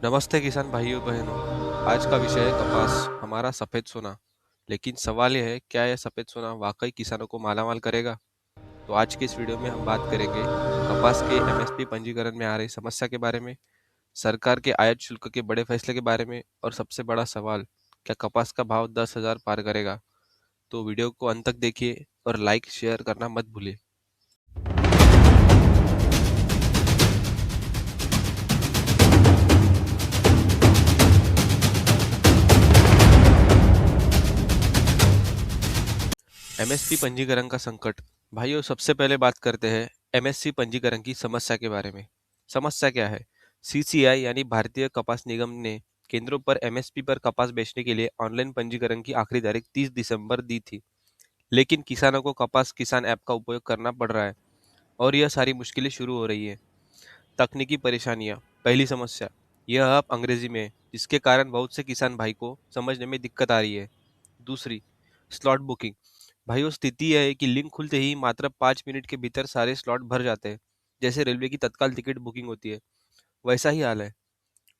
नमस्ते किसान भाइयों बहनों। आज का विषय है कपास, हमारा सफेद सोना। लेकिन सवाल यह है, क्या यह सफेद सोना वाकई किसानों को मालामाल करेगा? तो आज के इस वीडियो में हम बात करेंगे कपास के एमएसपी पंजीकरण में आ रही समस्या के बारे में, सरकार के आयात शुल्क के बड़े फैसले के बारे में, और सबसे बड़ा सवाल, क्या कपास का भाव 10,000 पार करेगा? तो वीडियो को अंत तक देखिए और लाइक शेयर करना मत भूलिए। एमएसपी पंजीकरण का संकट। भाइयों, सबसे पहले बात करते हैं एमएसपी पंजीकरण की समस्या के बारे में। समस्या क्या है? सीसीआई यानी भारतीय कपास निगम ने केंद्रों पर एमएसपी पर कपास बेचने के लिए ऑनलाइन पंजीकरण की आखिरी तारीख 30 दिसंबर दी थी। लेकिन किसानों को कपास किसान ऐप का उपयोग करना पड़ रहा है और यह सारी मुश्किलें शुरू हो रही है। तकनीकी परेशानियां। पहली समस्या, यह ऐप अंग्रेजी में है, जिसके कारण बहुत से किसान भाई को समझने में दिक्कत आ रही है। दूसरी, स्लॉट बुकिंग। भाइयों, स्थिति यह है कि लिंक खुलते ही मात्र 5 मिनट के भीतर सारे स्लॉट भर जाते हैं। जैसे रेलवे की तत्काल टिकट बुकिंग होती है, वैसा ही हाल है।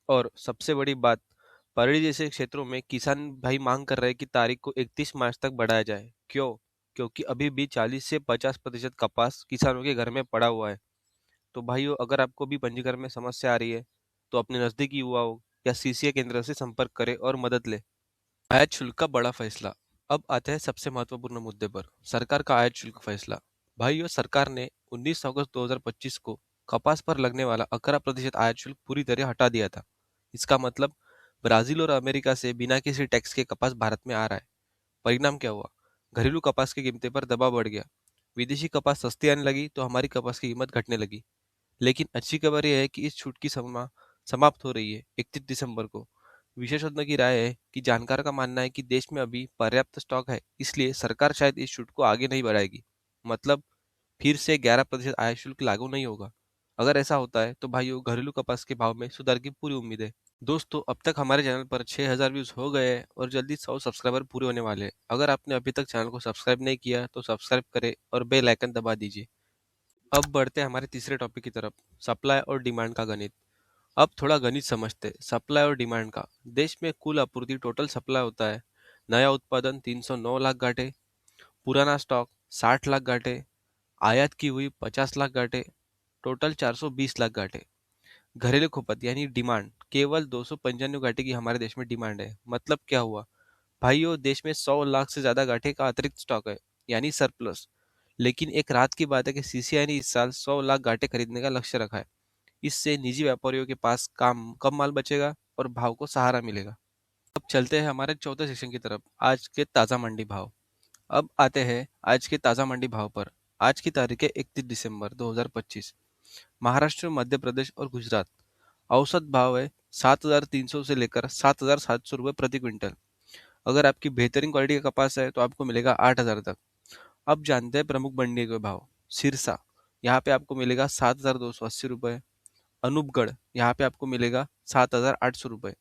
और सबसे बड़ी बात, पहाड़ी जैसे क्षेत्रों में किसान भाई मांग कर रहे हैं कि तारीख को 31 मार्च तक बढ़ाया जाए। क्यों? क्योंकि अभी भी 40 से 50% कपास किसानों के घर में पड़ा हुआ है। तो भाइयों, अगर आपको भी पंजीकरण में समस्या आ रही है, तो अपने नजदीकी युवाओं या सीसीए केंद्र से संपर्क करें और मदद लें। आयात शुल्क का बड़ा फैसला। अब आते हैं सबसे महत्वपूर्ण मुद्दे पर, सरकार का आयात शुल्क फैसला। भाइयों, सरकार ने 19 अगस्त 2025 को कपास पर लगने वाला 11% आयात शुल्क पूरी तरह हटा दिया था। इसका मतलब ब्राजील और अमेरिका से बिना किसी टैक्स के कपास भारत में आ रहा है। परिणाम क्या हुआ? घरेलू कपास की कीमतें पर दबाव बढ़ गया। विदेशी कपास सस्ती आने लगी तो हमारी कपास की कीमत घटने लगी। लेकिन अच्छी खबर यह है कि इस छूट की समाप्त हो रही है 31 दिसंबर को। विशेषज्ञों की राय है कि जानकार का मानना है कि देश में अभी पर्याप्त स्टॉक है, इसलिए सरकार शायद इस छूट को आगे नहीं बढ़ाएगी। मतलब फिर से 11% आयात शुल्क लागू नहीं होगा। अगर ऐसा होता है तो भाइयों, घरेलू कपास के भाव में सुधार की पूरी उम्मीद है। दोस्तों, अब तक हमारे चैनल पर 6000 व्यूज हो गए हैं और जल्दी 100 सब्सक्राइबर पूरे होने वाले हैं। अगर आपने अभी तक चैनल को सब्सक्राइब नहीं किया तो सब्सक्राइब करें और बेल आइकन दबा दीजिए। अब बढ़ते हैं हमारे तीसरे टॉपिक की तरफ, सप्लाई और डिमांड का गणित। अब थोड़ा गणित समझते हैं सप्लाई और डिमांड का। देश में कुल आपूर्ति टोटल सप्लाई होता है। नया उत्पादन 309 लाख गांठे, पुराना स्टॉक 60 लाख गांठे, आयात की हुई 50 लाख गांठे, टोटल 420 लाख गांठे। घरेलू खपत यानी डिमांड, केवल 295 गांठे की हमारे देश में डिमांड है। मतलब क्या हुआ? भाइयों, देश में 100 लाख से ज्यादा गांठे का अतिरिक्त स्टॉक है, यानी सरप्लस। लेकिन एक रात की बात है कि सीसीआई ने इस साल 100 लाख गांठे खरीदने का लक्ष्य रखा है। इससे निजी व्यापारियों के पास काम कम माल बचेगा और भाव को सहारा मिलेगा। अब चलते हैं हमारे चौथे सेक्शन की तरफ, आज के ताज़ा मंडी भाव। अब आते हैं आज के ताज़ा मंडी भाव पर। आज की तारीख है 31 दिसंबर 2025। महाराष्ट्र, मध्य प्रदेश और गुजरात औसत भाव है 7,300 से लेकर 7,700 रुपये प्रति क्विंटल। अगर आपकी बेहतरीन क्वालिटी का कपास है तो आपको मिलेगा 8,000 तक। अब जानते हैं प्रमुख मंडी के भाव। सिरसा, यहाँ पे आपको मिलेगा 7,280 रुपये। अनूपगढ़, यहाँ पे आपको मिलेगा 7,800 रुपये।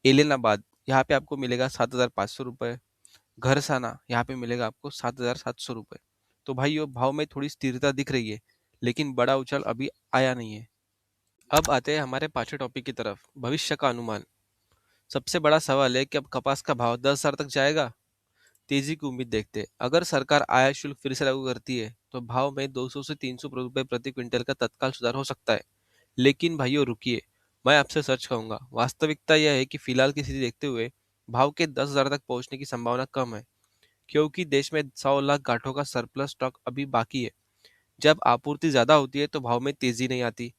एलेनाबाद, यहाँ पे आपको मिलेगा 7,500 रुपये। घरसाना, यहाँ पे मिलेगा आपको 7,700 रुपये। तो भाइयों, भाव में थोड़ी स्थिरता दिख रही है, लेकिन बड़ा उछाल अभी आया नहीं है। अब आते हैं हमारे पांचवें टॉपिक की तरफ, भविष्य का अनुमान। सबसे बड़ा सवाल है कि अब कपास का भाव 10,000 तक जाएगा। तेजी की उम्मीद देखते हैं। अगर सरकार आयात शुल्क फिर से लागू करती है तो भाव में 200 से 300 रुपये प्रति क्विंटल का तत्काल सुधार हो सकता है। लेकिन भाइयों रुकिए, मैं आपसे सच कहूंगा, वास्तविकता यह है कि फिलहाल की स्थिति देखते हुए भाव के 10,000 तक पहुंचने की संभावना कम है, क्योंकि देश में 100 लाख गांठों का सरप्लस स्टॉक अभी बाकी है। जब आपूर्ति ज्यादा होती है तो भाव में तेजी नहीं आती।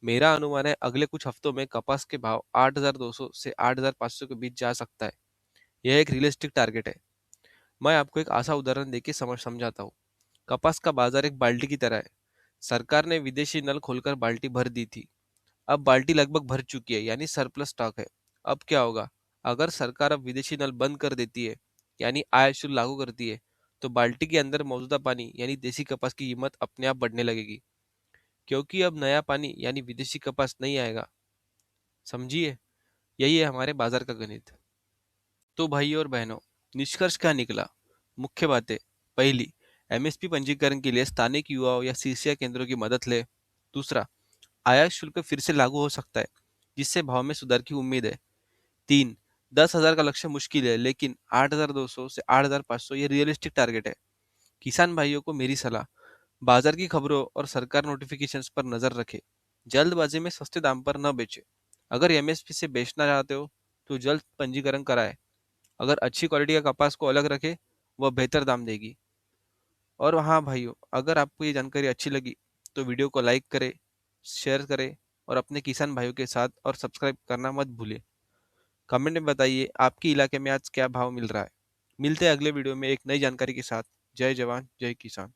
मेरा अनुमान है अगले कुछ हफ्तों में कपास के भाव 8,200 से 8,500 के बीच जा सकता है। यह एक रियलिस्टिक टारगेट है। मैं आपको एक आशा उदाहरण देके समझाता हूँ। कपास का बाजार एक बाल्टी की तरह है। सरकार ने विदेशी नल खोलकर बाल्टी भर दी थी। अब बाल्टी लगभग भर चुकी है, यानी सरप्लस स्टॉक है। अब क्या होगा? अगर सरकार अब विदेशी नल बंद कर देती है, यानी आयात शुल्क लागू करती है, तो बाल्टी के अंदर मौजूदा पानी यानी देसी कपास की कीमत अपने आप बढ़ने लगेगी, क्योंकि अब नया पानी यानी विदेशी कपास नहीं आएगा। समझिए, यही है हमारे बाजार का गणित। तो भाइयों और बहनों, निष्कर्ष क्या निकला? मुख्य बातें। पहली, एमएसपी पंजीकरण के लिए स्थानिक युवाओं या सीसीआई केंद्रों की मदद ले। दूसरा, आयात शुल्क फिर से लागू हो सकता है, जिससे भाव में सुधार की उम्मीद है। 3, 10,000 का लक्ष्य मुश्किल है, लेकिन 8,200 से 8,500 ये रियलिस्टिक टारगेट है। किसान भाइयों को मेरी सलाह, बाजार की खबरों और सरकार नोटिफिकेशंस पर नजर रखें। जल्दबाजी में सस्ते दाम पर न बेचें। अगर एमएसपी से बेचना चाहते हो तो जल्द पंजीकरण कराएं। अगर अच्छी क्वालिटी का कपास को अलग रखे, वह बेहतर दाम देगी। और हाँ भाइयों, अगर आपको ये जानकारी अच्छी लगी तो वीडियो को लाइक करें, शेयर करें और अपने किसान भाइयों के साथ और सब्सक्राइब करना मत भूलिए। कमेंट में बताइए आपके इलाके में आज क्या भाव मिल रहा है। मिलते हैं अगले वीडियो में एक नई जानकारी के साथ। जय जवान जय किसान।